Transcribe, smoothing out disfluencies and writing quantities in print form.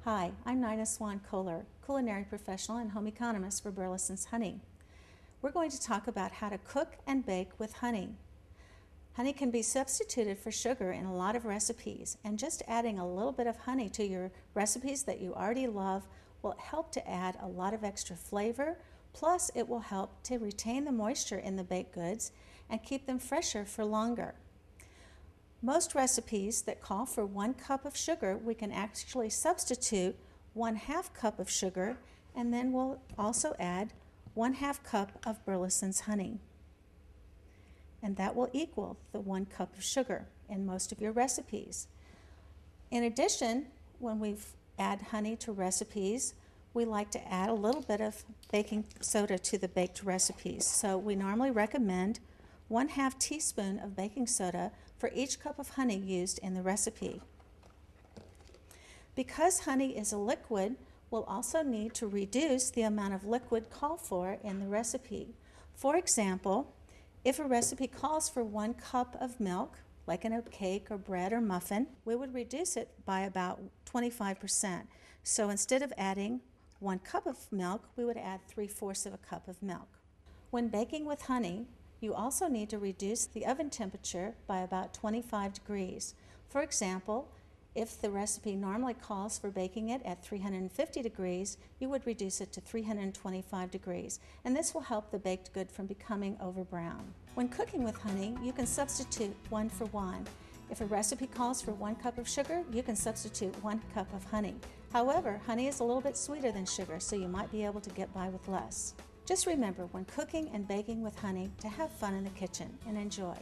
Hi, I'm Nina Swan-Kohler, culinary professional and home economist for Burleson's Honey. We're going to talk about how to cook and bake with honey. Honey can be substituted for sugar in a lot of recipes, and just adding a little bit of honey to your recipes that you already love will help to add a lot of extra flavor, plus it will help to retain the moisture in the baked goods and keep them fresher for longer. Most recipes that call for 1 cup of sugar, we can actually substitute 1/2 cup of sugar, and then we'll also add 1/2 cup of Burleson's honey. And that will equal the 1 cup of sugar in most of your recipes. In addition, when we add honey to recipes, we like to add a little bit of baking soda to the baked recipes. So we normally recommend 1/2 teaspoon of baking soda for each cup of honey used in the recipe. Because honey is a liquid, we'll also need to reduce the amount of liquid called for in the recipe. For example, if a recipe calls for 1 cup of milk, like in a cake or bread or muffin, we would reduce it by about 25%. So instead of adding 1 cup of milk, we would add 3/4 of a cup of milk. When baking with honey, you also need to reduce the oven temperature by about 25 degrees. For example, if the recipe normally calls for baking it at 350 degrees, you would reduce it to 325 degrees, and this will help the baked good from becoming over brown. When cooking with honey, you can substitute 1 for 1. If a recipe calls for 1 cup of sugar, you can substitute 1 cup of honey. However, honey is a little bit sweeter than sugar, so you might be able to get by with less. Just remember, when cooking and baking with honey, to have fun in the kitchen and enjoy.